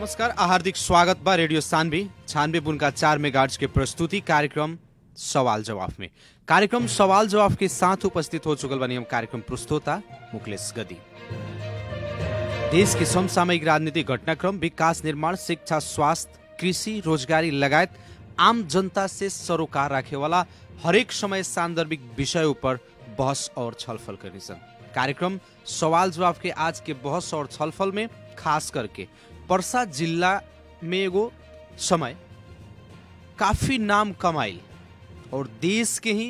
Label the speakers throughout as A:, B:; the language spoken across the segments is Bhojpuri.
A: नमस्कार, हार्दिक स्वागत बा रेडियो सानवी 96.4 मेगाहर्ट्ज के प्रस्तुति कार्यक्रम सवाल जवाब में। कार्यक्रम सवाल जवाब के साथ उपस्थित हो चुकल बनी हम कार्यक्रम प्रस्तोता मुकेश गदी। देश के समसामयिक राजनीतिक घटनाक्रम, विकास, निर्माण, शिक्षा, स्वास्थ्य, कृषि, रोजगारी लगायत आम जनता से सरोकार राखे वाला हरेक समय सान्दर्भिक विषयों पर बहस और छलफल करनी सन। कार्यक्रम सवाल जवाब के आज के बहस और छलफल में खास करके पर्सा जिला में एगो समय काफी नाम कमाइल और देश के ही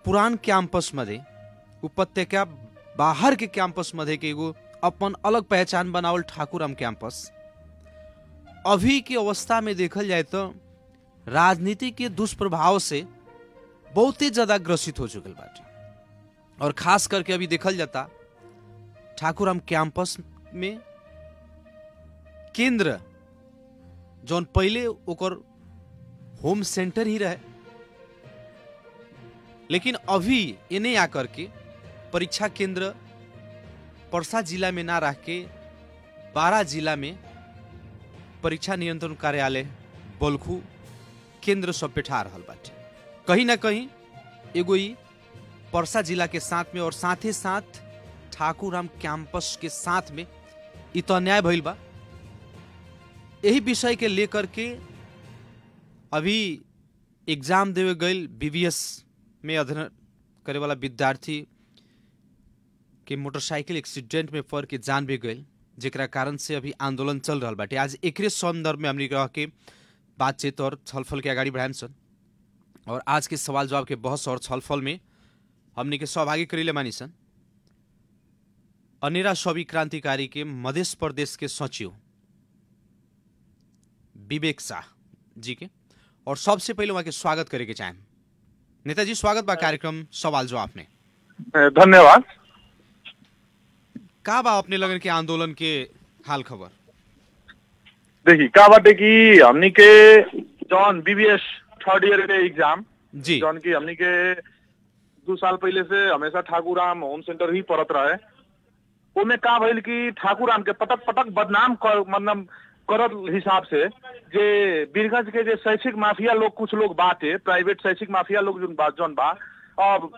A: पुरान कैंपस मध्ये उपत्यका बाहर के कैंपस मध्ये के एगो अपन अलग पहचान बनावल ठाकुराम कैंपस अभी की अवस्था में देखल जाए तो राजनीति के दुष्प्रभाव से बहुत ही ज्यादा ग्रसित हो चुकल बाटे। और खास करके अभी देखल जाता ठाकुराम कैंपस में केंद्र जौन पहले ओकर होम सेंटर ही रहे, लेकिन अभी इन्हें आकर के परीक्षा केंद्र पर्सा जिला में ना रह के 12 जिला में परीक्षा नियंत्रण कार्यालय बलखू केंद्र सब पे ठा रहल बाटे। कहीं ना कहीं एगो पर्सा जिला के साथ में और साथ ही साथ ठाकुराम कैंपस के साथ में इ तो अन्याय भइल बा। यही विषय के लेकर के अभी एग्जाम देवे गए बीबीएस में अध्ययन करे वाला विद्यार्थी के मोटरसाइकिल एक्सीडेंट में पड़ के जान भी गए, जेकरा कारण से अभी आंदोलन चल रहा बाटे। आज एकरे संदर्भ में हमने कहा के बातचीत और छलफल के आगाड़ी बढ़ाएम सन और आज के सवाल जवाब के बहस और छलफल में हमने के सहभागी करेले मानी सन अनेरा सभी क्रांतिकारी के मध्य प्रदेश के सचिव विवेक शाह जी के, और सबसे पहले वहां के स्वागत करे के चाहें। नेताजी स्वागत बा कार्यक्रम सवाल जवाब में।
B: धन्यवाद।
A: का बा अपने लगन के आंदोलन के हाल खबर?
B: देखिए का बाटे कि हमनी के जौन बीबीएस थर्ड ईयर के एग्जाम
A: जी
B: जौन की हमनी के 2 साल पहले से हमेशा ठाकुराम होम सेंटर ही पड़त रहे। उनमें का भइल कि ठाकुराम के पटक पटक बदनाम मतलब करत हिसाब से जे बीरगंज के जे शैक्षिक माफिया लोग कुछ लोग बाटे, प्राइवेट शैक्षिक माफिया लोग जौन बा अब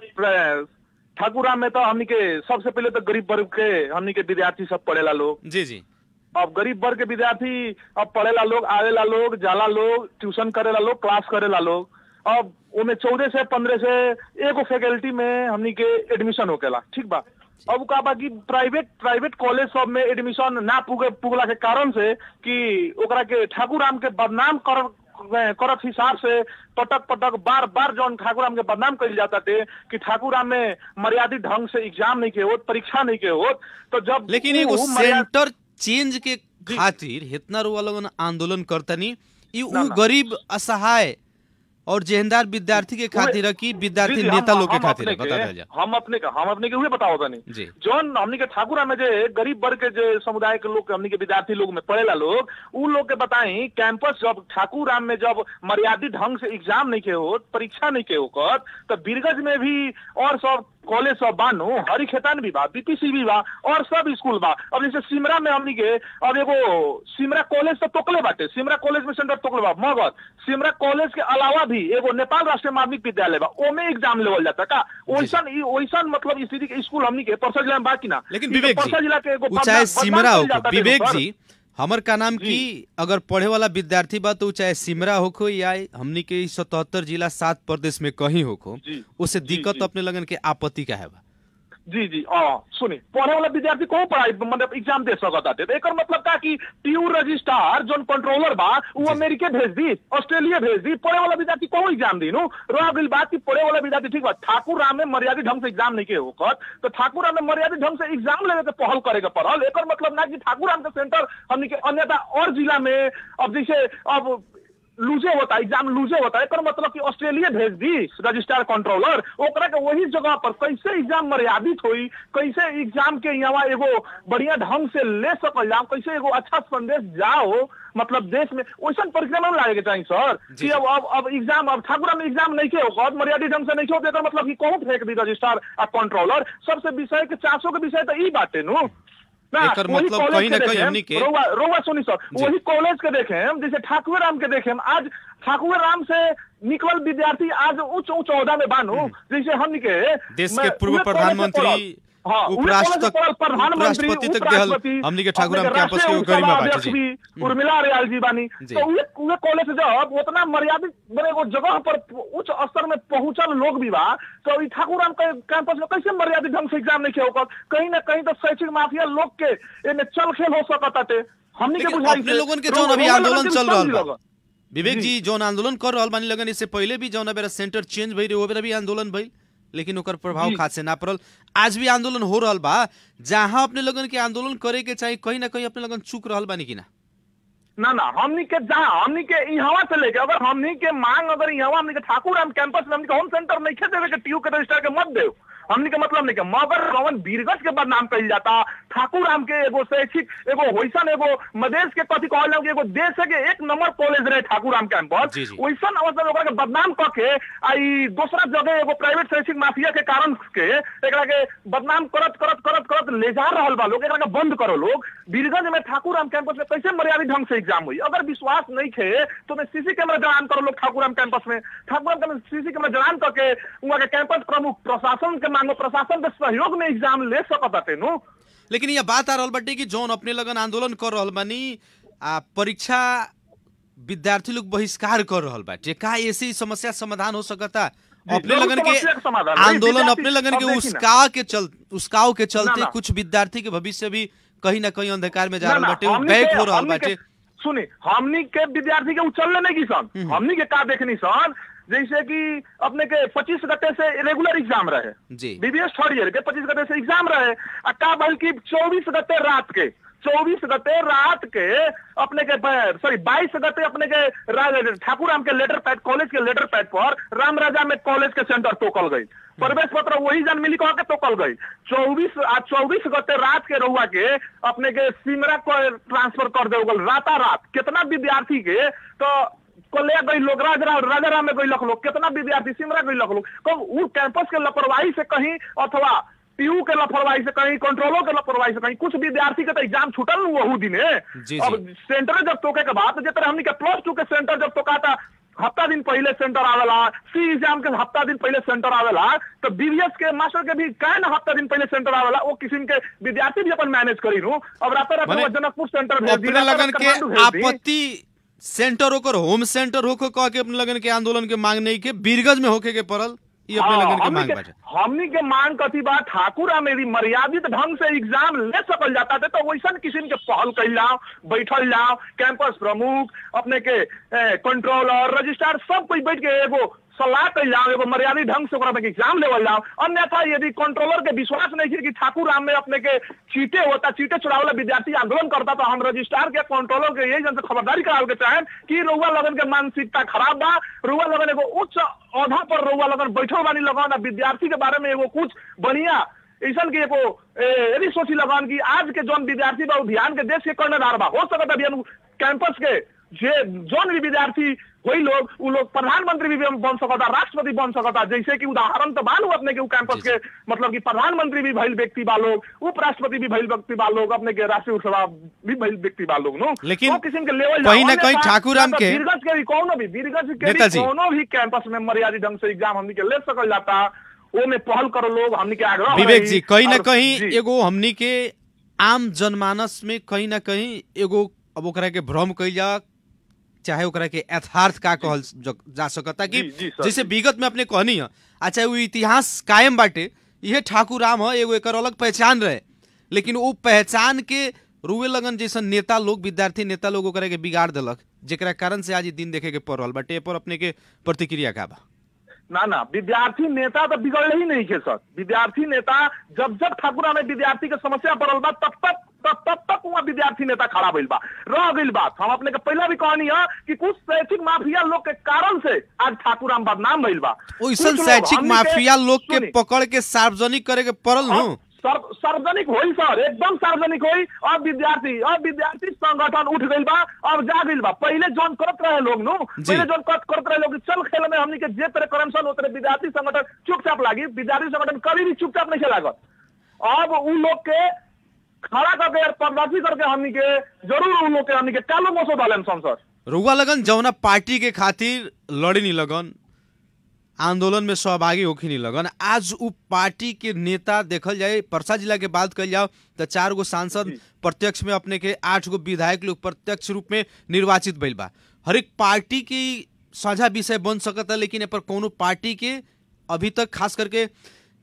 B: ठाकुराम में तो हमनी के सबसे पहले तो गरीब वर्ग के हमनी के विद्यार्थी सब पढ़ेला लोग।
A: जी जी।
B: अब गरीब वर्ग के विद्यार्थी अब पढ़ेला लोग, आवेला लोग, जाला लोग, ट्यूशन करेला लोग, क्लास करेला लोग। अब उनमें 14 से 15 से एगो फैकल्टी में हमनी के एडमिशन होकेला, ठीक बा। अब का बा कि प्राइवेट कॉलेज सब में एडमिशन ना पुगला के कारण से कि ओकरा के ठाकुराम के बदनाम करत हिसाब से पटक पटक बार बार जौन ठाकुराम के बदनाम कइल जाता थे कि ठाकुराम में मर्यादित ढंग से एग्जाम नहीं के होत, परीक्षा नहीं के होत। तो जब
A: लेकिन एगो सेंटर चेंज के खातिर इतना रुआ लोगन आंदोलन करतनी इ उ गरीब असहाय और जेहनदार विद्यार्थी के खातिर की विद्यार्थी नेता लोग के खातिर बता दे।
B: हम अपने के हुए बताओ तनी जौन हमनी के ठाकुरा में जे गरीब वर्ग के जे समुदाय के लोग हमनी के विद्यार्थी लोग में पढ़ेला लोग, उ लोग के बताई कैंपस जब ठाकुराम में जब मर्यादित ढंग से एग्जाम नहीं के होत, परीक्षा नहीं के होकर, तो बीरगंज में भी और सब कॉलेज सब बानो, हरी खेतान भी बा, बीपीसी भी बा और सब स्कूल बा। अब जैसे सिमरा में हमनी के अब एगो सिमरा कॉलेज तो तोकले बाटे, सिमरा कॉलेज में सेंटर तोकले बा, मगर सिमरा कॉलेज के अलावा भी एगो नेपाल राष्ट्रीय माध्यमिक विद्यालय बा, ओमे एग्जाम लेवल जाता का ओइसन मतलब स्थिति के स्कूल हमनी के पर्सा जिला में बा कि ना।
A: लेकिन विवेक
B: पर्सा जिला के एगो
A: चाहे सिमरा हो, विवेक जी हमर का नाम की अगर पढ़े वाला विद्यार्थी बा तो चाहे सिमरा होखो या हमनी के 77 जिला 7 प्रदेश में कहीं होखो, उससे दिक्कत अपने लगन के आपत्ति का है बा?
B: जी जी सुनी, पढ़े वाला विद्यार्थी को पढ़ाई मतलब एग्जाम दे सकता है। तो एकर मतलब का कि ट्यू रजिस्ट्रार जोन कंट्रोलर बा वो अमेरिका भेज दी, ऑस्ट्रेलिया भेज दी, पढ़े वाला विद्यार्थी को एग्जाम दी नु रह गई बात कि पढ़े वाला विद्यार्थी ठीक बा ठाकुराम में मर्यादित ढंग से एग्जाम नहीं के होकर, तो ठाकुराम में मर्यादित ढंग से एग्जाम लेने के पहल करेगा पड़ल। एकर मतलब ना कि ठाकुराम के सेंटर हमनी के अन्यथा और जिला में अब जैसे अब लूजे होता है, एग्जाम लूजे होता है, पर मतलब कि ऑस्ट्रेलिया भेज दी रजिस्ट्रार कंट्रोलर, ओकरा के वही जगह पर कैसे एग्जाम मर्यादित हुई, कैसे एग्जाम के यहाँ एगो बढ़िया ढंग से ले सकल जाओ, कैसे एगो अच्छा संदेश जाओ मतलब देश में, वैसा परिक्रमा में लागे के चाहिए सर कि अब एग्जाम अब ठाकुरा में एग्जाम नहीं के हो, मर्यादित ढंग से नहीं हो, मतलब कि कौन फेंक दी रजिस्ट्रार आ कंट्रोलर। सबसे विषय के 400 के विषय तो ई बाटे नु
A: एकर मतलब कहीं ना कहीं हमनी के
B: रोवा सुनी सर, वही कॉलेज के देखें, जैसे ठाकुर राम के देखें, आज ठाकुर राम से निकल विद्यार्थी आज उच्च ओहदा में बानू, जैसे हमनी के
A: देश के पूर्व प्रधानमंत्री उपराष्ट्रपति तक देहल हमनी के ठाकुर राम कैंपस के गरिमा बाटे जी,
B: उर्मिला रियाल जी बानी। तो उहे कॉलेज जब उतना मर्यादित बड़े वो जगह पर उच्च स्तर में पहुंचल लोग भी बा, तो ई ठाकुर राम कैंपस में कैसे मर्यादित ढंग से एग्जाम नहीं होकर, कहीं ना कहीं तो शैक्षिक माफिया लोग के एमे चल खेल हो सकताटे। हमनी के बुझाई
A: अपने लोगन के जौन अभी आंदोलन चल रहल बा विवेक जी, जौन आंदोलन कर रहल बानी लगन, इससे पहले भी जौन बेरा सेंटर चेंज भई रहे वो बेरा भी आंदोलन भई, लेकिन ओकर प्रभाव खास से ना पड़ल। आज भी आंदोलन हो रहल बा, जहां अपने लोगन के आंदोलन करे के चाहिए कहीं ना कहीं अपने लोगन चूक रहल बानी कि ना?
B: ना हमनी के जहाँ हमनी के इहवा से लेके अगर हमनी के मांग अगर इहवा हमनी के ठाकुर राम कैंपस में हमनी के होम सेंटर नहीं खे देवे के टीयू के रजिस्टर के मत देव, हमनी के मतलब नहीं के मगर कौन बीरगंज के बदनाम कइल जाता, ठाकुर राम के एगो शैक्षिक एगो होइसन एगो मदेश के कथी कहल जाऊ एगो देश के एक नंबर कॉलेज रहे ठाकुर राम कैंपस, वैसन अवस्था में ओकरा के बदनाम क के आई दूसरा जगह एगो प्राइवेट शैक्षिक माफिया के कारण के एकरा के बदनाम करत करत करत करत ले जा रहल बा लोग, एकरा के बंद करो लोग। बीरगंज में ठाकुर राम कैंपस में कैसे मर्यादित ढंग से एग्जाम हुई? अगर विश्वास नहीं थे तो मैं सीसी कैमरा जलान करो लोग ठाकुर राम कैंपस में, ठाकुर राम सीसी कैमरा जलान करके वहां के कैंपस प्रमुख प्रशासन के मांगो, प्रशासन के सहयोग में एग्जाम ले सकते नु।
A: लेकिन यह बात आ रहल बाटे कि जौन अपने लगन आंदोलन कर रहल बानी परीक्षा विद्यार्थी लोग बहिष्कार कर रहल बाटे, का ऐसी समस्या समाधान हो सकता? अपने लगन के आंदोलन अपने लगन के उस्काव के चलते कुछ विद्यार्थी के भविष्य भी कहीं ना कहीं अंधकार में जा रहल बाटे, बैक हो रहल बाटे।
B: सुनी, हमनी के विद्यार्थी के उचल लेने की सन, हमनी के का देखनी सन, जैसे कि अपने के 25 गते से रेगुलर एग्जाम रहे जी, बीबीएस थर्ड ईयर के 25 गते से एग्जाम रहे, का बल्कि 24 गते रात के 24 गते रात के अपने के सॉरी 22 गते अपने के ठाकुर राम के लेटर पैड कॉलेज के लेटर पैड पर राम राजा में कॉलेज के सेंटर तोकल गई, प्रवेश पत्र वही जन मिली कह के तोकल गई। 24 गते रात के रहुआ के अपने के सिमरा को ट्रांसफर कर देवल रात कितना विद्यार्थी के तो ले गई लोग राजाराम में गई लोग, कितना विद्यार्थी सिमरा गई लोग, वो कैंपस के लापरवाही से कहीं अथवा पीयू के लापरवाही से कहीं कंट्रोलों के लापरवाही से कहीं कुछ विद्यार्थी के तो एग्जाम छूटल वहू दिन अब सेंटर जब तोके के बाद जितना हमने के +2 के सेंटर जब तोकाता हफ्ता दिन पहले सेंटर आवेला, सी एग्जाम के हफ्ता दिन पहले सेंटर आवेला, तो बीबीएस के मास्टर के भी कहे ना हफ्ता दिन पहले सेंटर आवेला, वो किसी के विद्यार्थी भी अपन मैनेज करी रू। अब रात जनकपुर सेंटर भेज दी,
A: लगन के आपत्ति सेंटर होकर होम सेंटर होकर कह के अपने लगन के आंदोलन के मांग नहीं के बीरगंज में होके के पड़ल, ये अपने लगन के मांग बाटे।
B: हमनी के मांग कथी बा, ठाकुरा में भी मर्यादित ढंग से एग्जाम ले सकल जाता थे, तो वैसा किसी के पहल कर जाओ, बैठल जाओ, कैंपस प्रमुख अपने के कंट्रोलर रजिस्ट्रार सब कोई बैठ के एगो सलाह कर जाओ, एगो मर्यादित ढंग से ओकरा में एग्जाम लेवल जाओ। अन्यथा यदि कंट्रोलर के विश्वास नहीं है कि ठाकुर राम में अपने के चीटे होता, चीटे चुरावला विद्यार्थी आंदोलन करता, तो हम रजिस्ट्रार के कंट्रोलर के यही जन से खबरदारी करावे के चाहें कि रुआ लगन के मानसिकता खराब बा, रुआ लगन एगो उच्च औधा पर रुआ लगन बैठल बानी लगन विद्यार्थी के बारे में एगो कुछ बढ़िया ऐसा की एगो यदि सोची लगन कि आज के जौन विद्यार्थी बा ध्यान के देश के कर्णधार बा, हो सकता अभियान कैंपस के जौन भी विद्यार्थी वही लोग वो लोग प्रधानमंत्री भी बन सकता, राष्ट्रपति बन सकता, जैसे कि उदाहरण तो बालू अपने के कैंपस के मतलब कि प्रधानमंत्री भी भइल व्यक्ति बा लोग, उपराष्ट्रपति भी भइल व्यक्ति बा लोग, अपने के राष्ट्रीय सभा भी भइल व्यक्ति बा लोग नो।
A: लेकिन
B: किसी के लेवल
A: कहीं ना कहीं ठाकुर राम के
B: बीरगंज के कोनो भी कैंपस में मर्यादित ढंग से एग्जाम हमनी के ले सकल जाता, वो में पहल करो लोग, हमनी के आग्रह
A: विवेक जी कहीं ना कहीं एगो हमनी के आम जनमानस में कहीं ना कहीं एगो अब ओकरा के भ्रम कइल जा, चाहे ओकरा के यथार्थ का कहल जा सकता कि जैसे विगत में अपने कहनी है, अच्छा वो इतिहास कायम बाटे, यह ठाकुर राम है, एगो एक अलग पहचान रहे, लेकिन वो पहचान के रुए लगन जैसा नेता लोग विद्यार्थी नेता लोग ओकरा के बिगाड़ दिलक, जेकरा कारण से आज दिन देखे के पड़ रहा बाटे। पर अपने के प्रतिक्रिया का बा?
B: ना विद्यार्थी नेता तो बिगड़ले ही नहीं के सर, विद्यार्थी नेता जब ठाकुरा में विद्यार्थी के समस्या पड़ल बा तब तक वहाँ विद्यार्थी नेता खड़ा भइल बा। रह गई बात हम अपने के पहला भी कहनी है कि कुछ शैक्षिक माफिया लोग के कारण से आज ठाकुर राम बदनाम भइल बा।
A: शैक्षिक माफिया लोग के पकड़ के सार्वजनिक करे के पड़ल न,
B: सार्वजनिक होई सर, एकदम सार्वजनिक होई। अब विद्यार्थी संगठन उठ गई बा, अब जा गई बा। पहले जोन करत रहे लोग नो, पहले जोन करत रहे लोग चल खेल में हमनी के जे तरह करप्शन होते रहे, विद्यार्थी संगठन चुपचाप लागी, विद्यार्थी संगठन कभी भी चुपचाप नहीं लागत। अब उ लोग के खड़ा करके पर्दाफी करके हमनी के जरूर उन लोग के हमनी के कालो मोसो डालेम सर।
A: रुआ लगन जौना पार्टी के खातिर लड़ी नहीं लगन, आंदोलन में सहभागी होखी नहीं लगन, आज उ पार्टी के नेता देखल जाए, परसा जिला के बात कल जाओ तो 4 गो सांसद प्रत्यक्ष में अपने के, 8 गो विधायक लोग प्रत्यक्ष रूप में निर्वाचित भइल बा। हर एक पार्टी की साझा विषय बन सकता, लेकिन पर कोनो पार्टी के अभी तक खास करके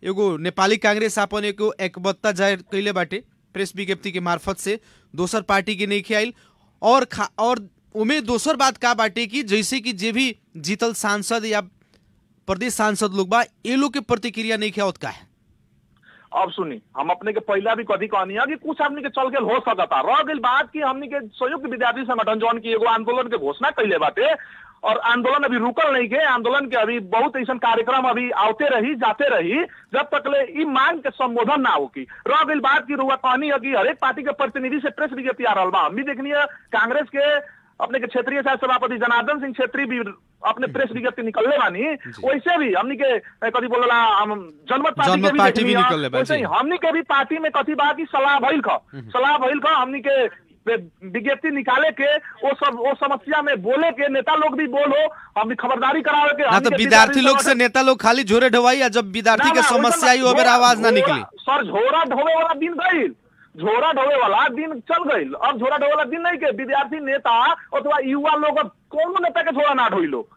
A: एगो नेपाली कांग्रेस अपन एगो एकबत्ता जाहिर कैले बाटे प्रेस विज्ञप्ति के मार्फत से, दोसर पार्टी के नहीं आइल। और उमे दोसर बात का बाटे कि जैसे कि जे भी जीतल सांसद या प्रदेश सांसद लोग बा, ये लोग के प्रतिक्रिया नहीं क्या का है।
B: अब सुनी, हम अपने के पहला भी कथी कहनी है कि कुछ आदमी के चल के हो सकता, रह गई बात कि हमनी के संयुक्त विद्यार्थी संगठन जौन की एगो आंदोलन के घोषणा कैले बाटे और आंदोलन अभी रुकल नहीं के, आंदोलन के अभी बहुत ऐसा कार्यक्रम अभी आते रही जाते रही जब तक ले ई मांग के संबोधन ना होगी। रह गई बात की रुआ कहनी है कि हर एक पार्टी के प्रतिनिधि से प्रेस विज्ञप्ति आ रहा बा। हम भी देखनी है कांग्रेस के अपने के क्षेत्रीय सभापति जनार्दन सिंह छेत्री भी अपने प्रेस विज्ञप्ति निकलने बानी, वैसे भी हमनी के कथी बोलला जनमत पार्टी भी निकलले बा। वैसे हमनी के भी पार्टी में कथी बा कि सलाह भइल ख हमनी के विज्ञप्ति निकाले के वो समस्या में बोले के, नेता लोग भी बोलो, हम खबरदारी करावे के
A: ना। तो विद्यार्थी लोग से नेता लोग खाली झोरे ढोवाई, या जब विद्यार्थी के समस्या आई ओबर आवाज ना निकली।
B: सर झोरा ढोवे वाला दिन गईल, झोरा ढोवे वाला दिन चल गई। अब झोरा ढोवे वाला दिन नहीं के विद्यार्थी नेता अथवा युवा लोग कौन नेता के झोरा ना ढोई लोग,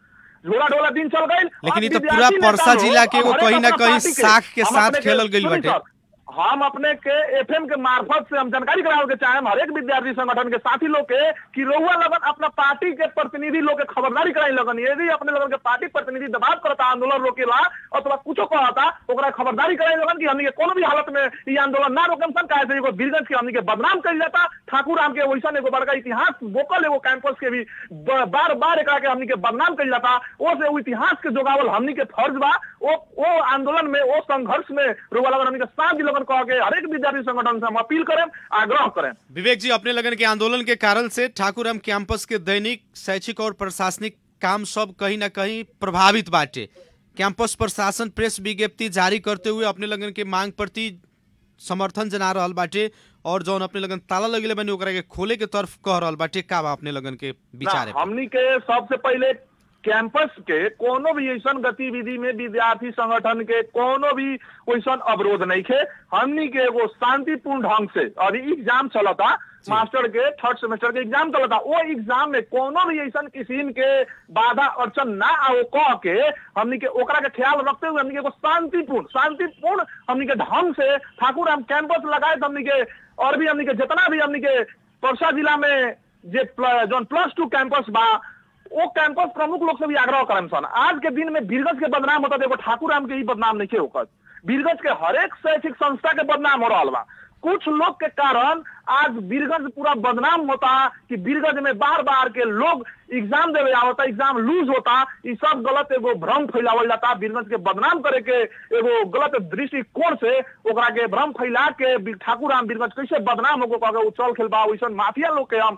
B: झोरा ढोला दिन चल गई।
A: लेकिन ये तो पूरा परसा जिला के कहीं ना कहीं साख के साथ खेलल गई बाटे।
B: हम अपने के एफएम के मार्फत से हम जानकारी करावे के चाहे हर एक विद्यार्थी संगठन के साथी लोग के कि रउआ लगन अपना पार्टी के प्रतिनिधि लोग के खबरदारी कराई लगन, यदि अपने लगन के पार्टी प्रतिनिधि दबाव करता आंदोलन रोकेला अथवा कुछो कहता ओकरा खबरदारी कराई लगन कि हमनी के कोनो भी हालत में ये आंदोलन ना रोकम सन। काहे से एगो वीरगंज के हमनी के बदनाम कइल जाता, ठाकुर राम के वैसन एगो बड़का इतिहास बोकल एगो कैंपस के भी बार बार एकरा के हमनी के बदनाम कइल जाता। ओ से इतिहास के जोगावल हमनी के फर्ज बा। ओ आंदोलन में ओ संघर्ष में रउआ लगन हमनी के साथ दिल कह के हर एक विद्यार्थी संगठन से हम अपील करें, आग्रह करें।
A: विवेक जी, अपने लगन के आंदोलन के कारण से ठाकुराम कैंपस के दैनिक शैक्षिक और प्रशासनिक काम सब कहीं ना कहीं प्रभावित बाटे। कैंपस प्रशासन प्रेस विज्ञप्ति जारी करते हुए अपने लगन के मांग प्रति समर्थन जना रहल बाटे और जौन अपने लगन ताला लगले बनी ओकरा के खोले के तरफ कह रहल बाटे। का बा अपने लगन के विचार है?
B: हमनी के सबसे पहले कैंपस के कोनो भी ऐसा गतिविधि में विद्यार्थी संगठन के कोनो भी वैसा अवरोध नहीं थे। हमनी के एगो शांतिपूर्ण ढंग से अभी एग्जाम चलता, मास्टर के 3rd सेमेस्टर के एग्जाम चलता, वो एग्जाम में कोनो भी ऐसा किसी के बाधा अड़चन ना आओ कह के हमनी के ओकरा के ख्याल रखते हुए हमनी के एगो शांतिपूर्ण हमनी के ढंग से ठाकुर राम कैंपस लगाए। हमनी के और भी हमनी के जितना भी हमनी के परसा जिला में जो +2 कैंपस बा वो कैंपस प्रमुख लोग से भी आग्रह करम सन। आज के दिन में वीरगंज के बदनाम होता, देखो ठाकुर राम के ही बदनाम नहीं होकर, वीरगंज के हर एक शैक्षिक संस्था के बदनाम हो रहा बा। कुछ लोग के कारण आज वीरगंज पूरा बदनाम होता कि वीरगंज में बार बार के लोग एग्जाम देवे आवता, एग्जाम लूज होता, ये सब गलत एगो भ्रम फैलावल जाता। वीरगंज के बदनाम करे के एगो गलत दृष्टिकोण से ओकरा के भ्रम फैला के ठाकुर राम वीरगंज कैसे बदनाम होगो कह उछल खेल बा वैसन माफिया लोग के हम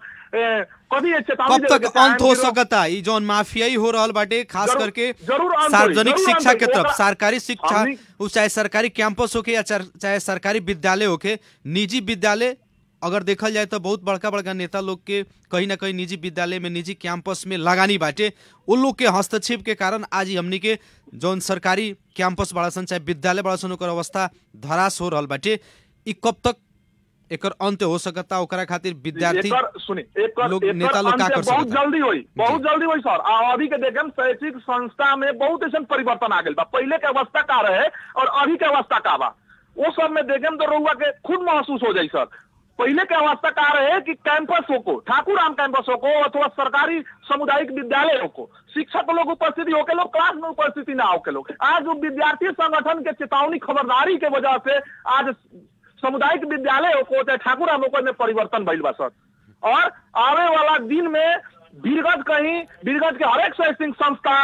B: कभी
A: कब तक अंत हो सकता ई जौन माफियाई हो रहल बाटे, खास करके सार्वजनिक शिक्षा के तरफ, सरकारी शिक्षा चाहे सरकारी कैंपस होके या चाहे सरकारी विद्यालय होके, निजी विद्यालय अगर देखल जाए तो बहुत बड़का बड़का नेता लोग के कहीं ना कहीं निजी विद्यालय में निजी कैंपस में लगानी बाटे। उन लोग के हस्तक्षेप के कारण आज हमनी के जौन सरकारी कैंपस बड़ा सन चाहे विद्यालय बड़ा सन ओकर अवस्था धराश हो रहल बाटे। ई कब तक एकर अंत हो सकता, ओकरा खातिर विद्यार्थी लोग नेता लोग का कर सकता?
B: बहुत जल्दी होई सर। अभी के देखें शैक्षिक संस्था में बहुत ऐसा परिवर्तन आ गया बा। पहले के अवस्था का रहे और अभी के अवस्था का बा, वो सब में देखें तो रउआ के खुद महसूस हो जाए सर। पहले के अवस्था का रहे कि कैंपस हो ठाकुर राम कैंपस हो अथवा सरकारी सामुदायिक विद्यालय हो, शिक्षक लोग उपस्थिति होके लोग क्लास में उपस्थिति ना होके लोग, आज विद्यार्थी संगठन के चेतावनी खबरदारी के वजह से आज सामुदायिक विद्यालय हो चाहे ठाकुर राम में परिवर्तन भइल बा सर। और आने वाला दिन में वीरगंज के हर एक शैक्षणिक संस्था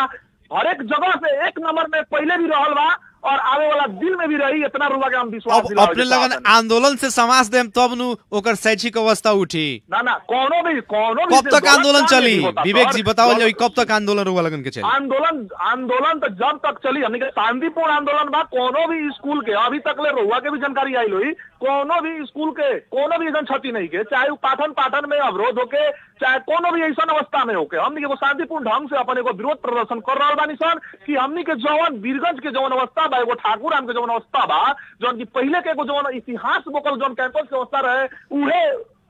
B: हर एक जगह से 1 नंबर में पहले भी रहल बा और आवे वाला दिन में भी रही, इतना रुआ के हम विश्वास
A: अब अपने लगन आंदोलन से समाज देम तब नु ओकर शैक्षिक अवस्था उठी
B: ना कोनो भी
A: कब तक आंदोलन चली? विवेक जी बताओ जाओ कब तक आंदोलन रुआ लगन के चली?
B: आंदोलन तो जब तक चली, हमने के शांतिपूर्ण आंदोलन बा। कोनो भी स्कूल के अभी तक ले रुआ के भी जानकारी आई हुई, कोनो भी स्कूल के कोनो भी ऐसा क्षति नहीं के, चाहे पाठन में अवरोध होके, चाहे कोनो भी ऐसा अवस्था में होके, हमने के शांतिपूर्ण ढंग से अपन एगो विरोध प्रदर्शन कर रहा बानी सन कि हमने के जवन वीरगंज के जवन अवस्था बा, एगो ठाकुर राम के जवन अवस्था बा, जौन की पहले के एगो जवन इतिहास बोकल जौन कैंपस के अवस्था रहे,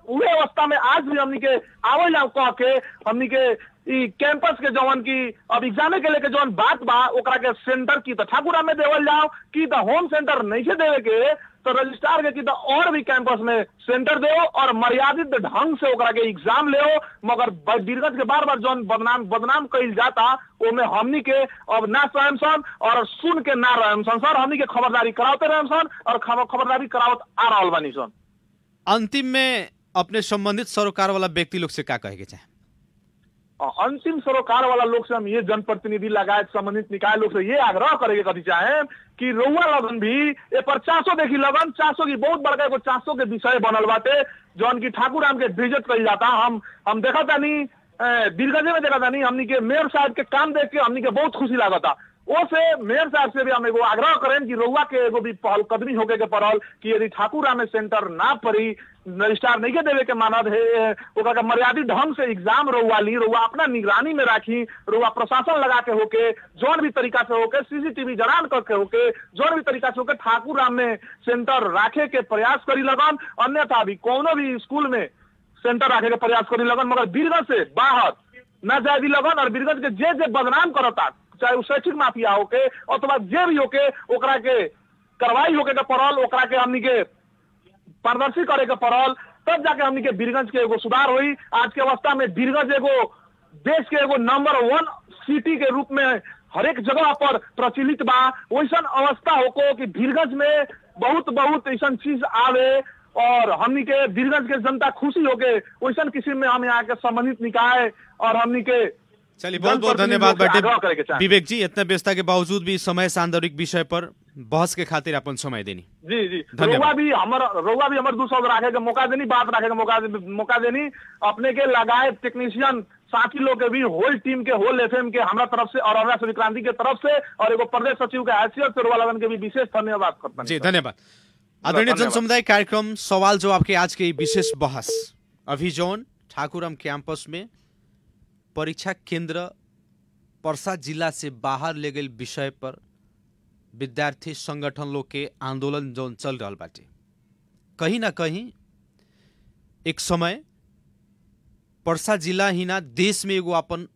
B: उहे अवस्था में आज भी हमनी के आवल जाओ कह के हमनी के ई कैंपस के जवन की अब एग्जामे के लेके जवन बात बा ओकरा के सेंटर की तो ठाकुर राम में देवल जाओ की तो होम सेंटर नहीं से देवे के तो रजिस्ट्रार के की तो और भी कैंपस में सेंटर दो और मर्यादित ढंग से ओकरा के एग्जाम ले। मगर वीरगंज के बार बार जौन बदनाम कइल जाता ओमे हमनी के अब ना स्वयं सन और सुन के ना रहम सन सर, हमनी के खबरदारी करावते रहम सन और खबरदारी करावत आ रहल बानी सन।
A: अंतिम में अपने संबंधित सरोकार वाला व्यक्ति लोग से क्या कहे के चाहे?
B: अंतिम सरोकार वाला लोग से हम ये जनप्रतिनिधि लगाए संबंधित निकाय लोग से ये आग्रह करेंगे कथी चाहे कि रउआ लगन भी ए पर 400 देखी लगन 400 की बहुत बड़का एगो 400 के विषय बनल बाटे जौन की ठाकुर राम के बेइज्जत कइल जाता। हम देखा तानी वीरगंज में देखा तानी हमनी के मेयर साहब के काम देख के हमनी के बहुत खुशी लागता। ओ से मेयर साहब से भी हम एगो आग्रह करें कि रउआ के एगो भी पहल कदमी होके के पड़ल कि यदि ठाकुर राम में सेंटर ना पड़ी, रजिस्ट्रार नहीं के देवे के मानद है, ओकरा के मर्यादित ढंग से एग्जाम रउआ ली, रउआ अपना निगरानी में राखी, रउआ प्रशासन लगा के होके जौन भी तरीका से होके सीसीटीवी जड़ान करके होके जौन भी तरीका से होके ठाकुर राम में सेंटर राखे के प्रयास करी लगन। अन्यथा भी कोनो भी स्कूल में सेंटर राखे के प्रयास करी लगन, मगर वीरगंज से बाहर न जाए दी लगन। और वीरगंज के जे बदनाम करता, चाहे वो शैक्षिक माफिया होके अथवा जे भी होके, ओकरा के कार्रवाई होके के पड़ल, ओकरा के हमनी के पारदर्शी करे के पड़ल, तब जाके हमनी के वीरगंज के एगो सुधार हुई। आज के अवस्था में वीरगंज एगो देश के एगो नंबर 1 सिटी के रूप में हरेक जगह पर प्रचलित बा। वैसन अवस्था होको कि वीरगंज में बहुत ऐसा चीज आवे और हमनी के वीरगंज के जनता खुशी होके वैसन किस्म में हम यहाँ के संबंधित निकाय और हमनी के
A: चलिए बहुत बहुत धन्यवाद बाटे विवेक जी, इतना व्यस्तता के बावजूद भी समय सांदर्भिक विषय पर बहस के खातिर अपन समय देनी।
B: जी रउआ भी हमर 200 राखे के मौका देनी, बात राखे के मौका देनी। अपने के लगाए टेक्नीशियन साथी लोग के भी होल टीम के होल एफएम के हमरा तरफ से और हमरा विक्रांति के तरफ से और एगो प्रदेश सचिव के हैसियत से रउआ लगन के भी विशेष धन्यवाद करता।
A: जी धन्यवाद। आदरणीय जन समुदाय कार्यक्रम सवाल जवाब के आज के विशेष बहस अभी जौन ठाकुरम कैंपस में परीक्षा केंद्र पर्सा जिला से बाहर ले गए विषय पर विद्यार्थी संगठन लोग के आंदोलन जौन चल रहा बाटे, कहीं ना कहीं एक समय पर्सा जिला ही ना देश में एगो अपन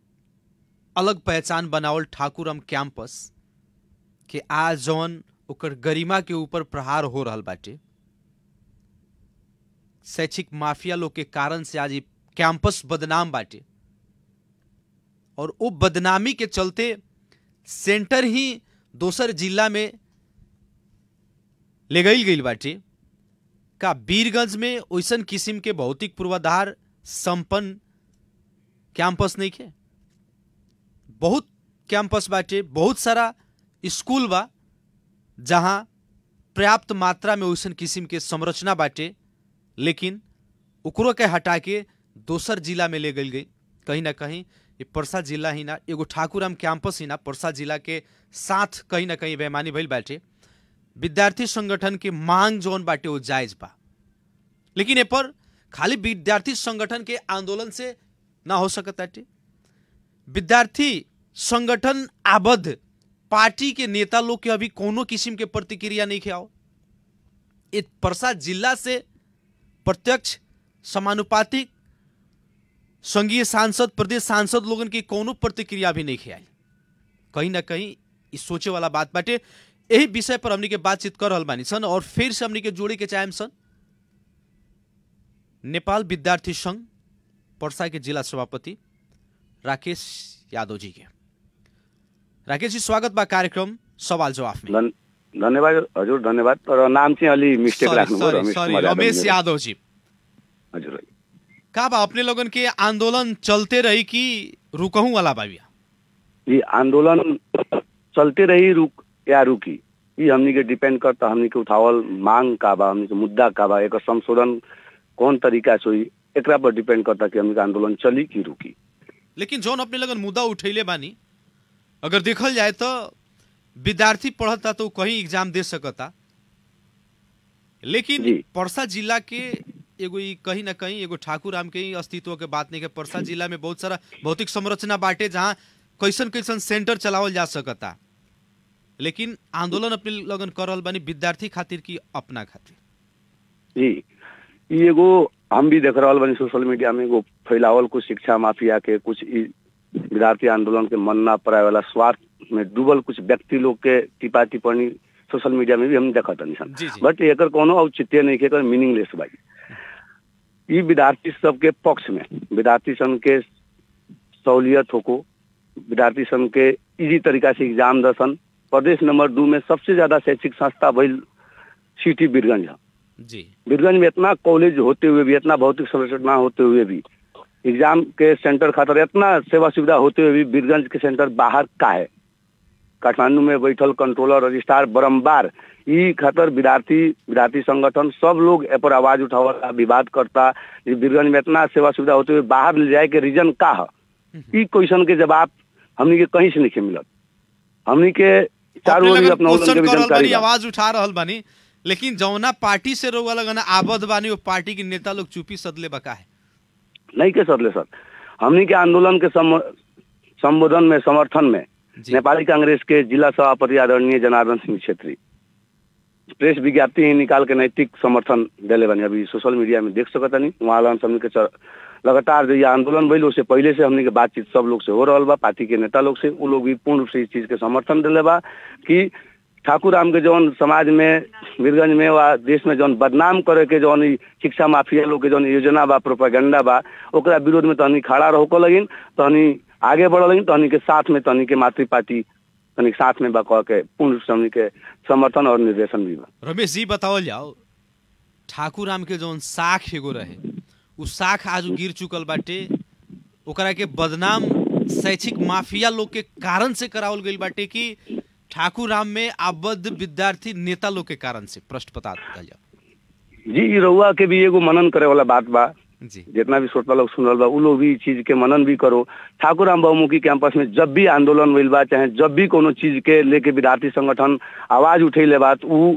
A: अलग पहचान बनावल ठाकुरम कैंपस के आज जौन ओकर गरिमा के ऊपर प्रहार हो रहा बाटे, शैक्षिक माफिया लोग के कारण से आज कैंपस बदनाम बाटे और वो बदनामी के चलते सेंटर ही दोसर जिला में ले गई बाटे। का वीरगंज में वैसन किस्म के भौतिक पूर्वाधार संपन्न कैंपस नहीं के? बहुत कैंपस बाटे, बहुत सारा स्कूल बा जहां पर्याप्त मात्रा में वैसन किस्म के संरचना बाटे, लेकिन ओकरो के हटा के दोसर जिला में ले गई। कहीं ना कहीं ये पर्सा जिला ही ना एगो ठाकुरम कैंपस ही ना पर्सा जिला के साथ कहीं ना कहीं बेईमानी भइल बाटे। विद्यार्थी संगठन के मांग जौन बाटे वो जायज बा, लेकिन ए पर खाली विद्यार्थी संगठन के आंदोलन से ना हो सकत बाटे। विद्यार्थी संगठन आबद्ध पार्टी के नेता लोग के अभी कोनो किस्म के प्रतिक्रिया नहीं खियाओ। ये पर्सा जिला से प्रत्यक्ष समानुपातिक संघीय सांसद प्रदेश सांसद लोगन की कोनो प्रतिक्रिया भी नहीं खियाई। कहीं ना कहीं इस सोचे वाला बात बाटे। यही विषय पर हमनी के बातचीत कर रहल बानी सन और फिर से हमनी के जोड़े के चाहेम सन नेपाल विद्यार्थी संघ पर्सा के जिला सभापति राकेश यादव जी के। राकेश जी स्वागत बा कार्यक्रम सवाल जवाब में।
C: धन्यवाद हजुर, धन्यवाद। तर नाम चाहिँ अलि मिस्टेक राख्नुभयो।
A: रमेश यादव जी
C: हजुर।
A: का बा अपने लोगन के आंदोलन चलते रही कि रुकहू वाला बा?
C: जी आंदोलन चलते रही या रुकी, ये हमनी के डिपेंड करता हमनी के उठावल मांग का बा, हमनी के मुद्दा का बा, एक संशोधन कौन तरीका से हुई एकरा पर डिपेंड करता कि हमनी के आंदोलन चली कि रुकी।
A: लेकिन जौन अपने लगन मुद्दा उठैले बानी, अगर देखल जाए तो विद्यार्थी पढ़ता तो कहीं एग्जाम दे सकता, लेकिन परसा जिला के एगो कहीं ना कहीं एगो ठाकुर राम के ही अस्तित्व के बात नहीं के। परसा जिला में बहुत सारा भौतिक संरचना बाटे जहाँ कैसन कैसन सेंटर चलावल जा सकता, लेकिन आंदोलन अपने लगन कर रहल बानी विद्यार्थी खातिर की अपना खातिर।
C: जी एगो हम भी देख रहल बानी सोशल मीडिया में एगो फैलावल कुछ शिक्षा माफिया के, कुछ विद्यार्थी आंदोलन के मन ना पड़ाए वाला स्वार्थ में डूबल कुछ व्यक्ति लोग के टिप्पा टिप्पणी सोशल मीडिया में भी हम देखा तनी सन, बट एकर कोनो औचित्य नहीं के, मीनिंगलेस बा। ये विद्यार्थी सबके पक्ष में विद्यार्थी सन के सहूलियत होको, विद्यार्थी सन के इजी तरीका से एग्जाम दसन। प्रदेश नंबर 2 में सबसे ज्यादा शैक्षिक संस्था भइल सिटी बीरगंज है जी। बीरगंज में इतना कॉलेज होते हुए भी, इतना भौतिक संरचना होते हुए भी, एग्जाम के सेंटर खातर इतना सेवा सुविधा होते हुए भी बीरगंज के सेंटर बाहर का है। काठमांडू में बैठल कंट्रोलर रजिस्ट्रार बारम्बार ई खातर विद्यार्थी संगठन सब लोग ए पर आवाज उठावला, विवाद करता। बीरगंज में इतना सेवा सुविधा होते हुए बाहर ले जाए के रीजन का है, ई क्वेश्चन के जवाब हमनी के कहीं से नहीं मिलत। हमनी के चारों ओर अपना
A: आवाज उठा रहल बानी, लेकिन जौना पार्टी से रोवा लगना आबद बानी वो पार्टी के नेता लोग चुपी सदले बका है
C: नहीं के सदले सर। हमनी के आंदोलन के संबोधन में समर्थन में नेपाली कांग्रेस के जिला सभापति आदरणीय जनार्दन सिंह छेत्री प्रेस विज्ञप्ति ही निकाल के नैतिक समर्थन दिले बनी। अभी सोशल मीडिया में देख सकता नहीं, वहाँ हमने के लगातार जो ये आंदोलन भइल उससे पहले से हमने के बातचीत सब लोग से हो रहा बा, पार्टी के नेता लोग से, वो लोग भी पूर्ण रूप से इस चीज के समर्थन दिले बा कि ठाकुर राम के जौन समाज में बीरगंज में वा देश में जौन बदनाम करे के जौन शिक्षा माफिया लोग के जौन योजना बा, प्रोपेगेंडा बा, ओकरा विरोध में तहनी खड़ा रहो को लगिन, तहनी आगे बढ़ लगिन, तहनी के साथ में तहनी के मातृ पार्टी तहनी साथ में बा कह के पूर्ण रूप से हमनी के समर्थन और निर्देशन भी बा।
A: रमेश जी बताओ जाओ, ठाकुर राम के जौन साख एगो रहे उ साख आज गिर चुकल बाटे, ओकरा के बदनाम शैक्षिक माफिया लोग के कारण से करावल गइल बाटे कि ठाकुर राम में आबद्ध विद्यार्थी नेता लोग के कारण से? प्रश्न बता
C: जी। रउआ के भी एगो मनन करे वाला बात बा जी, जितना भी श्रोता लोग सुन रहा बा उ लोग भी चीज के मनन भी करो। ठाकुर राम बहुमुखी कैंपस में जब भी आंदोलन भइल बा, चाहे जब भी कोनो चीज के लेके विद्यार्थी संगठन आवाज उठैले बात, उ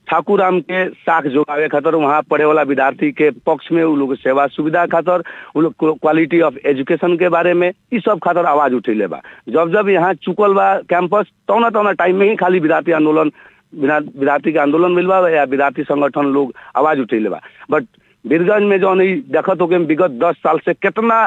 C: ठाकुर राम के साख जोगावे खातर, वहाँ पढ़े वाला विद्यार्थी के पक्ष में, उ लोग सेवा सुविधा खातर, उ लोग क्वालिटी ऑफ एजुकेशन के बारे में इस सब खातर आवाज उठैले बा। जब जब यहाँ चुकल बा कैंपस तौना टाइम में ही खाली विद्यार्थी के आंदोलन मिल बा या विद्यार्थी संगठन लोग आवाज उठैले बा। बट बीरगंज में जो देखत हो के विगत 10 साल से कितना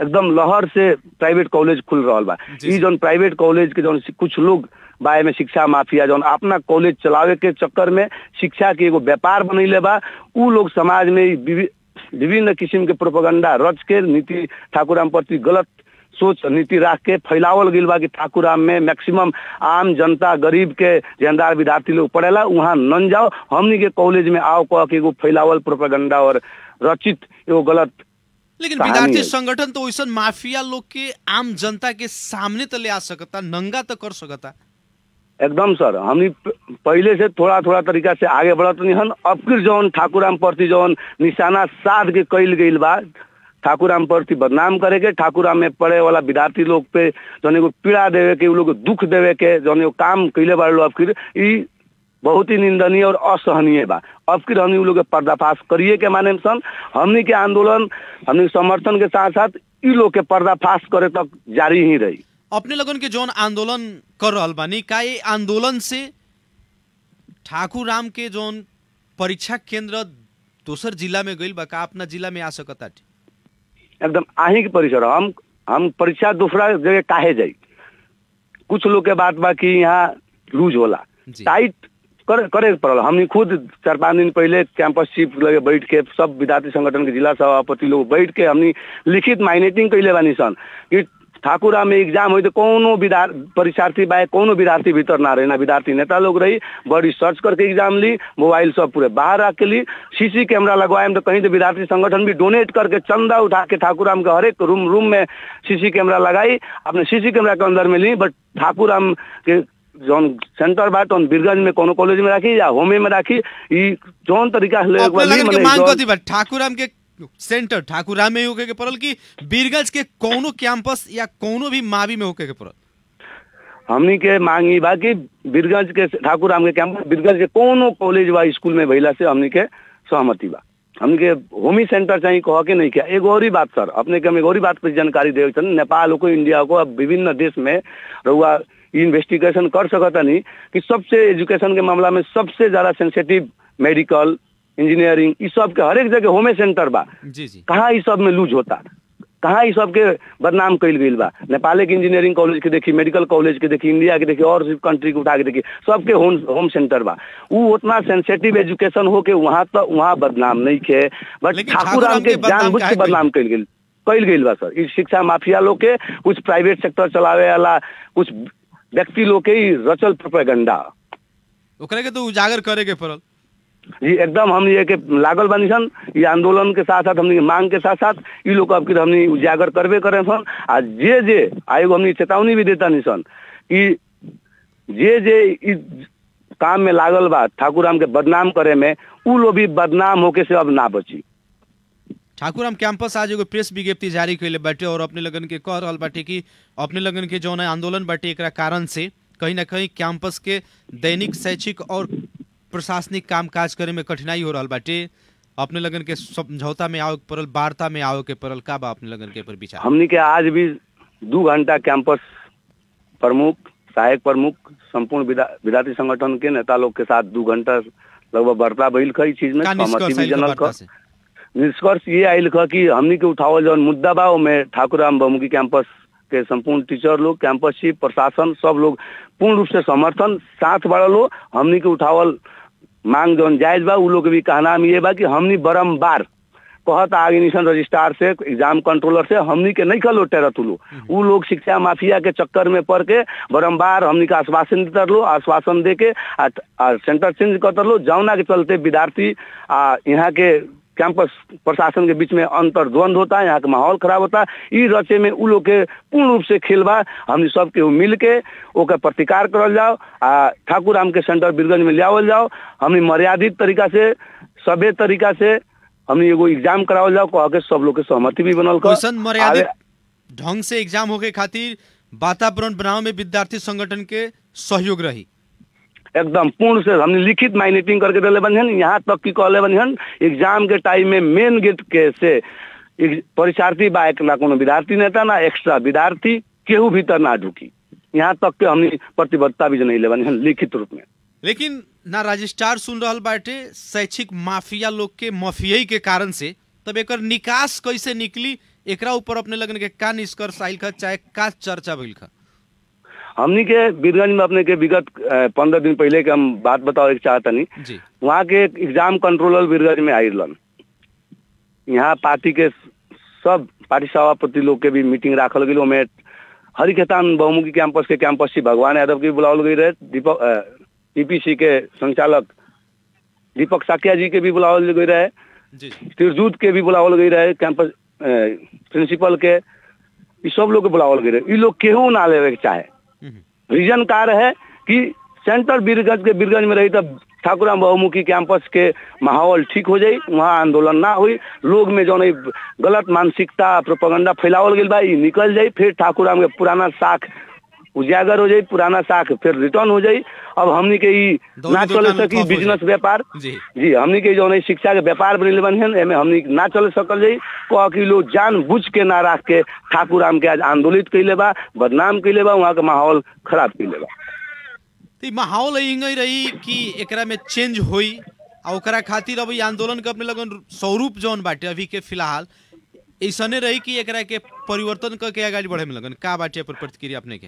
C: एकदम लहर से प्राइवेट कॉलेज खुल रहा बा। ई जौन प्राइवेट कॉलेज के जौन कुछ लोग बाय में शिक्षा माफिया जौन अपना कॉलेज चलावे के चक्कर में शिक्षा के एगो व्यापार बनैले बा, उ लोग समाज में विभिन्न किस्म के प्रोपेगेंडा रच के नीति ठाकुर राम प्रति गलत सोच नीति रख के फैलावल गइल बा कि ठाकुर राम में मैक्सिमम आम जनता गरीब के जहनदार विद्यार्थी लोग पढ़ेला, वहाँ न जाओ, हमनी के कॉलेज में आओ कह के एगो फैलावल प्रोपेगेंडा और रचित एगो गलत।
A: लेकिन विद्यार्थी संगठन तो वैसा माफिया लोग के आम जनता के सामने तो ले आ सकता, नंगा तो कर सकता।
C: एकदम सर, हमनी पहले से थोड़ा तरीका से आगे बढ़त नहीं हन। अब फिर जौन ठाकुर राम प्रति जौन निशाना साध के कइल गइल बा, ठाकुर राम प्रति बदनाम करे के, ठाकुर राम में पढ़े वाला विद्यार्थी लोग पे जौन एगो पीड़ा देवे के, उ लोग दुख देवे के जौन एगो काम कइले बाड़ लो, अब फिर ई बहुत ही निंदनीय और असहनीय बा। अब फिर हमनी उ लोग के पर्दाफाश करिए के माने सन। हमनी के आंदोलन हमनी समर्थन के साथ साथ ई लोग के पर्दाफाश करे तक जारी ही रही।
A: अपने लगन के जौन आंदोलन कर रहल बानी, का ये आंदोलन से ठाकुर राम के जौन परीक्षा केंद्र दोसर जिला में गइल बा, का अपना जिला में आ सकता?
C: एकदम आही के परिसर हम परीक्षा दूसरा जगह काहे जाई? कुछ लोग के बात बा कि यहाँ लूज होला, टाइट करे पड़ल। हमनी खुद 4-5 दिन पहले कैंपस चीफ लगे बैठ के सब विद्यार्थी संगठन के जिला सभापति लोग बैठ के हमनी लिखित माइनेटिंग कैले बानी सन कि ठाकुर राम में एग्जाम हुई तो कोनो परीक्षार्थी बाय कोनो विद्यार्थी भीतर ना रही, ना विद्यार्थी नेता लोग रही, बड़ी सर्च करके एग्जाम ली, मोबाइल सब पूरे बाहर रख के ली, सीसी कैमरा लगवाए तो कहीं तो विद्यार्थी संगठन भी डोनेट करके चंदा उठा के ठाकुर राम के हर एक रूम में सीसी कैमरा लगाई, अपने सीसी कैमरा के अंदर में ली। बट ठाकुर राम के जौन सेंटर बा तो बीरगंज में कोनो कॉलेज में राखी या होमे में राखी, ई जौन तरीका से
A: अपने लगन के मांग कथी बा ठाकुराम के सेंटर ठाकुराम में होके के पड़ल कि बीरगंज के कोनो कैंपस या कोनो भी मावी में होके के पड़ल?
C: हमनी के मांग ई बा कि बीरगंज के ठाकुराम के कैंपस बीरगंज के कोनो कॉलेज व स्कूल में भइला से हमनी के सहमति बा। हमनी के होमी सेंटर चाहिए कह के नहीं किया। एगो और ही बात सर, अपने के हम एगो और ही बात पर जानकारी देवे छन, नेपाल को इंडिया को अब विभिन्न देश में रहुआ इन्वेस्टिगेशन कर सकता नहीं कि सबसे एजुकेशन के मामला में सबसे ज्यादा सेंसिटिव मेडिकल इंजीनियरिंग इस सब के हर एक जगह होमे सेंटर बा।
A: जी जी।
C: कहाँ इस सब में लूज होता, कहाँ इस सब के बदनाम कइल गइल बा। नेपाल के इंजीनियरिंग कॉलेज के देखी, मेडिकल कॉलेज के देखी, इंडिया के देखी, और कंट्री के उठा के देखी, सबके होम सेंटर बा। वो उतना सेंसिटिव एजुकेशन हो के वहाँ बदनाम नहीं खे, बट ठाकुराम के जानबूझ के बदनाम कइल गइल बा सर। इस शिक्षा माफिया लोग के, कुछ प्राइवेट सेक्टर चलावे वाला कुछ व्यक्ति लोग के रचल प्रोपेगेंडा,
A: ओकरा के तो उजागर करे के पड़ल।
C: जी एकदम हम ये के लागल बानी सन, ये आंदोलन के साथ साथ हमनी मांग के साथ साथ ये लोग अब हमनी उजागर करबे करे सन। आ जे आयोग हमनी चेतावनी भी देता नहीं सन कि जे इस काम में लागल बा ठाकुराम के बदनाम करे में, उ लोग भी बदनाम होके से अब ना बची।
A: ठाकुराम कैंपस आज एगो प्रेस विज्ञप्ति जारी कैले बाटे और अपने लगन के कह रहल बाटे कि अपने लगन के जौन आंदोलन बाटे एकरा कारण से कहीं ना कहीं कैंपस के दैनिक शैक्षिक और प्रशासनिक कामकाज करे में कठिनाई हो रहल बाटे। अपने लगन के समझौता में आओ के पड़ल, वार्ता में आओ के पड़ल, का बा अपने लगन के पर विचार?
C: हमनी के आज भी 2 घंटा कैंपस प्रमुख, सहायक प्रमुख, संपूर्ण विद्यार्थी संगठन के नेता लोग के साथ 2 घंटा लगभग वार्ता भइल खई चीज में सहमति भी जनल ख। निष्कर्ष ये आयल ख कि हमनी के उठावल जौन मुद्दा बा ओमे ठाकुराम बहुमुखी कैंपस के संपूर्ण टीचर लोग, कैंपस चीफ, प्रशासन सब लोग पूर्ण रूप से समर्थन साथ बढ़ल हो। हमनी के उठावल मांग जौन जायज बा, उ लोग भी कहना में ये बा कि हमनी बारम्बार कहत आर्गेनाइजेशन रजिस्ट्रार से, एग्जाम कंट्रोलर से, हमनी के नहीं खलो टेरत लो। उ लोग शिक्षा माफिया के चक्कर में पड़ के बारम्बार हमनी का आश्वासन देता लो, आश्वासन दे के सेंटर चेंज करता लो, जौना के चलते विद्यार्थी यहाँ के कैंपस प्रशासन के बीच में अंतर्द्वंद होता है, यहाँ का माहौल खराब होता है। ई रचे में उ लोग के पूर्ण रूप से खेल बा। हमनी सब के मिल के ओकर प्रतिकार करल जाओ, ठाकुराम के सेंटर बीरगंज में लियावल जाओ। हमनी मर्यादित तरीका से, सभ्य तरीका से हमनी एगो एग्जाम करावल जाओ, कह के सब लोग के सहमति भी बनल।
A: कैसन मर्यादित ढंग से एग्जाम होके खातिर वातावरण बनावे में विद्यार्थी संगठन के सहयोग रही?
C: एकदम पूर्ण से हमने लिखित माइनेटिंग करके दिले बनिहन। यहाँ तक कि कहले बनिहन एग्जाम के टाइम में मेन गेट के से परीक्षार्थी बा एक ना कोनो विद्यार्थी नेता ना एक्स्ट्रा विद्यार्थी केहू भीतर ना ढुकी, यहाँ तक के हमने प्रतिबद्धता भी जनैले बनिहन लिखित रूप में।
A: लेकिन ना रजिस्ट्रार सुन रहल बाटे शैक्षिक माफिया लोग के माफियाई के कारण से, तब एकर निकास कैसे निकली, एकरा ऊपर अपने लगन के का निष्कर्ष आइल खा, चाहे का चर्चा भइल खा?
C: हमनी के बीरगंज में अपने के विगत 15 दिन पहले के हम बात बताओ एक चाहतनी। वहाँ के एग्जाम कंट्रोलर बीरगंज में आइलन, यहाँ पार्टी के सब पार्टी सभापति लोग के भी मीटिंग राखल गई। ओमे हरिखेतान बहुमुखी कैंपस के कैंपस श्री भगवान यादव के भी बुलावल गई रहे, टीपीसी के संचालक दीपक साकिया जी के भी बुलावल गई रहे, तिरजूत के भी बुलावल गई रहे, कैंपस प्रिंसिपल के, सब लोग के बुलावल गई रहे। ये लोग केहू ना लेवे के चाहे। रीजन का है कि सेंटर बीरगंज में रही तब ठाकुराम बहुमुखी कैंपस के माहौल ठीक हो जाये, वहाँ आंदोलन ना हुई, लोग में जो गलत मानसिकता प्रोपेगेंडा फैलावल गई बा निकल जाये, फिर ठाकुराम के पुराना साख उजागर हो जाये, पुराना साख फिर रिटर्न हो जाये। अब हमनी के ना चले सकी बिजनेस व्यापार, जी हमनी के जो शिक्षा के व्यापार बने बन एमे हमनी ना चले सकल जाये। कह कि लोग जान बुझ के ना रख के ठाकुराम के आज आंदोलित कैले बा, बदनाम कैले बा, वहाँ के माहौल खराब कैले बा।
A: माहौल यही रही कि एकरा में चेंज होई और ओकरा खातिर अब आंदोलन के अपने लगन स्वरूप जौन बाटे अभी के फिलहाल ऐसने रही कि एकरा के परिवर्तन करके आगे बढ़े में लगन का बाटे पर प्रतिक्रिया अपने के?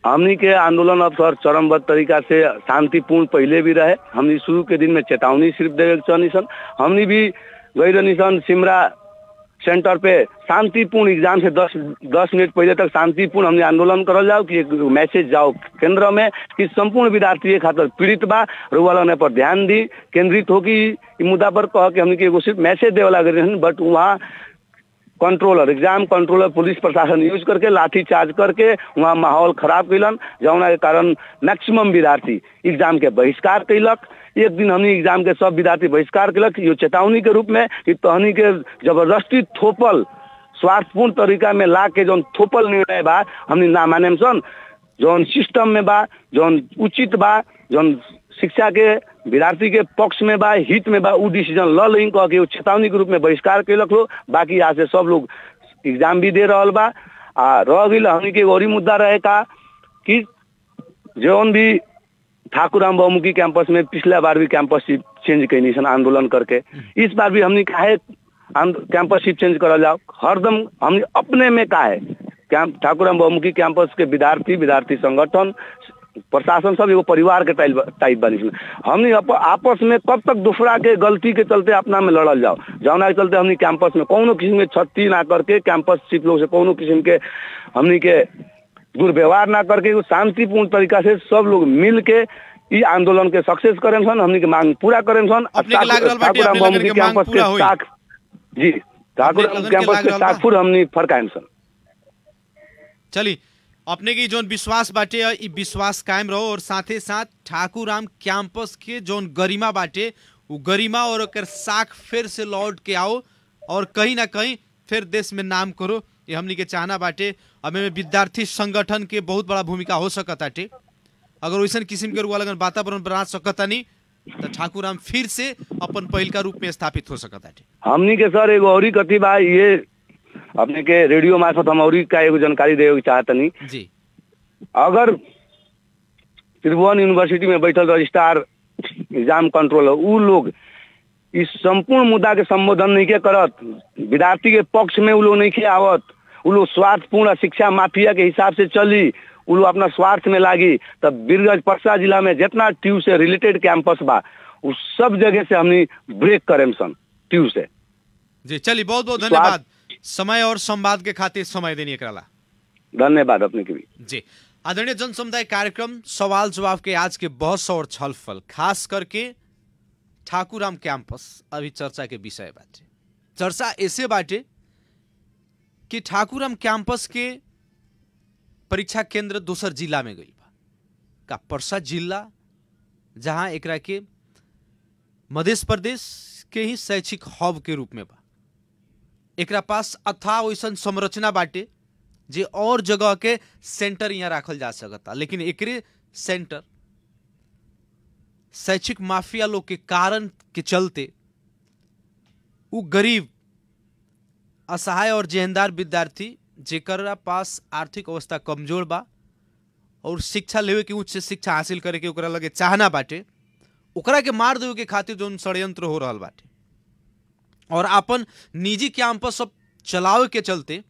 A: हमनी के आंदोलन अब सर चरमबद्ध तरीका से शांतिपूर्ण पहले भी रहे। हमनी शुरू के दिन में चेतावनी सिर्फ देवे के सन, हमनी भी गई रही सन सिमरा सेंटर पे शांतिपूर्ण एग्जाम से 10 मिनट पहले तक शांतिपूर्ण हमने आंदोलन करल जाओ कि एक मैसेज जाओ केंद्र में कि संपूर्ण विद्यार्थी खातिर पीड़ित बा, रुआ लगने पर ध्यान दी केंद्रित हो कि मुद्दा पर कह के हमने के एगो सिर्फ मैसेज देवला गए, बट वहाँ
C: कंट्रोलर, एग्जाम कंट्रोलर पुलिस प्रशासन यूज करके लाठी चार्ज करके वहाँ माहौल खराब कैलन, जौना के कारण मैक्सिमम विद्यार्थी एग्जाम के बहिष्कार कैलक। एक दिन हमनी एग्जाम के सब विद्यार्थी बहिष्कार कैलक, यो चेतावनी के रूप में कि तहनी के जबरदस्ती थोपल स्वार्थपूर्ण तरीका में ला के जौन थोपल निर्णय बा हमनी ना मानेम सन। जौन सिस्टम में बा, जौन उचित बा, जौन शिक्षा के विद्यार्थी के पक्ष में बा, हित में बा, उ डिसीजन ल लें कह के चेतावनी के रूप में बहिष्कार कैलक लोग। बाकी यहाँ से सब लोग एग्जाम भी दे रहल बा। रह गई हमनी के और मुद्दा रहे का कि जौन भी ठाकुराम बहुमुखी कैंपस में पिछला बार भी कैंपस चेंज कैनी सन आंदोलन करके, इस बार भी हमनी काहे कैंपस चेंज करल जाओ। हरदम हमनी अपने में काहे ठाकुराम बहुमुखी कैंपस के विद्यार्थी संगठन प्रशासन सब एगो परिवार के टाइप बनी। हमनी आपस में कब तक दूसरा के गलती के चलते अपना में लड़ल जाओ, जौना के चलते हमनी कैंपस में कोनो किस्म के क्षति ना करके, कैंपस शिप लोग से कोनो किस्म के हमनी के दुर्व्यवहार ना करके शांतिपूर्ण तरीका से सब लोग मिल के ई आंदोलन के सक्सेस करें सन, हमनी के मांग पूरा करें सन। ठाकुराम बहुमुखी कैंपस के साख जी ठाकुराम कैंपस के साखपुर हमनी फरकाएम सन।
A: चली अपने की जोन विश्वास बाटे ई विश्वास कायम रहो और साथे साथ ठाकुराम कैंपस के जोन गरिमा बाटे वो गरिमा और ओकर साख फिर से लौट के आओ और कहीं ना कहीं फिर देश में नाम करो, ये हमनी के चाहना बाटे। अब में विद्यार्थी संगठन के बहुत बड़ा भूमिका हो सकताटे। अगर वैसा किस्म के लगन वातावरण बना सकतानी तो ठाकुराम फिर से अपन पहल का रूप में स्थापित हो सकताटे।
C: हमनी के सर एगो औरी कथी बा, ये अपने के रेडियो मार्फत हम और का एगो जानकारी देवे चाहतनी
A: जी।
C: अगर त्रिभुवन यूनिवर्सिटी में बैठल रजिस्ट्रार एग्जाम कंट्रोलर उ लोग इस संपूर्ण मुद्दा के संबोधन नहीं के करत, विद्यार्थी के पक्ष में उ लोग नहीं के आवत, उ लोग स्वार्थपूर्ण शिक्षा माफिया के हिसाब से चली, उ लोग अपना स्वार्थ में लागी, तब बीरगंज परसा जिला में जितना ट्यू से रिलेटेड कैंपस बा उस सब जगह से हमनी ब्रेक करेम सन ट्यू से।
A: जी चलिए, बहुत बहुत धन्यवाद समय और संवाद के खातिर समय देने के ला।
C: धन्यवाद अपने के भी
A: जी। आदरणीय जन समुदाय कार्यक्रम सवाल जवाब के आज के बहस और छलफल खास करके ठाकुराम कैंपस अभी चर्चा के विषय बाटे। चर्चा ऐसे बाटे कि ठाकुराम कैंपस के परीक्षा केंद्र दूसर जिला में गई बा का परसा जिला, जहां एकरा के मध्य प्रदेश के ही शैक्षिक हब के रूप में बा। एकरा पास अथाह वैसन संरचना बाटे जे और जगह के सेंटर यहाँ राखल जा सकता, लेकिन एकरे सेंटर शैक्षिक माफिया लोग के कारण के चलते उ गरीब असहाय और जेहनदार विद्यार्थी जेकरा पास आर्थिक अवस्था कमजोर बा और शिक्षा लेवे के उच्च शिक्षा हासिल करे के ओकरा लगे चाहना बाटे, ओकरा के मार देवे के खातिर जो षड्यंत्र हो रहल बाटे और अपन निजी कैंपस सब चलावे के चलते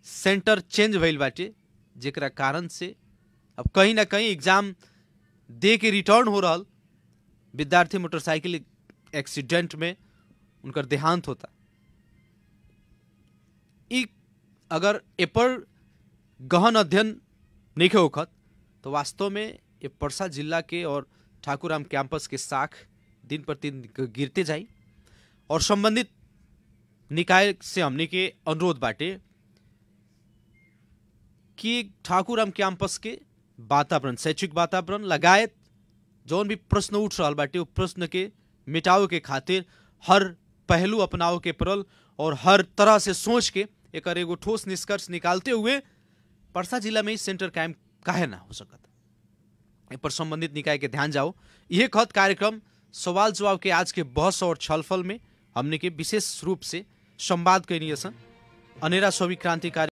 A: सेंटर चेंज भइल बाटे, जेकरा कारण से अब कहीं ना कहीं एग्जाम दे के रिटर्न हो रहल विद्यार्थी मोटरसाइकिल एक्सीडेंट में उनकर देहांत होता। अगर एपर गहन अध्ययन नहीं होखत तो वास्तव में ये परसा जिला के और ठाकुराम कैंपस के साख दिन प्रतिदिन गिरते जाई और संबंधित निकाय से हमने के अनुरोध बाटे कि ठाकुराम कैंपस के वातावरण, शैक्षिक वातावरण लगायत जौन भी प्रश्न उठ रहा बाटे वो प्रश्न के मिटावे के खातिर हर पहलू अपनावे के पड़ल और हर तरह से सोच के एक एगो ठोस निष्कर्ष निकालते हुए परसा जिला में ही सेंटर कायम काहे ना हो सकता, पर संबंधित निकाय के ध्यान जाओ। यह खत कार्यक्रम सवाल जवाब के आज के बहस और छलफल में हमने के विशेष रूप से संवाद के नियसन अनेरा सभी क्रांतिकारी